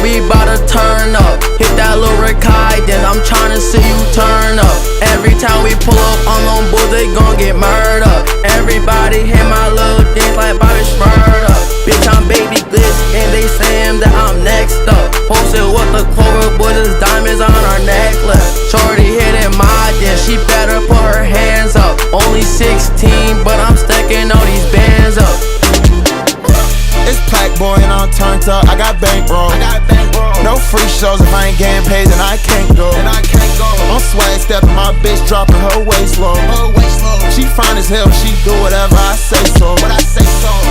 we bout to turn up. Hit that little Rakai, then I'm tryna see you turn up. Every time we pull up on them bulls, they gon' get murdered. Everybody hit my little dance like Bobby Shmurda. Bitch, I'm Baby Glitz, and they saying that I'm next up. Posted with the Clover boys, there's diamonds on our necklace. Shorty hitting my dance, she better put her hands up. Only 16, but I'm stacking all these bands up. It's Plaque Boy and I'm turned up, I got bankroll. No free shows if I ain't getting paid, then I can't go. I'm swag stepping, my bitch dropping her waist low. She fine as hell, she do whatever I say so.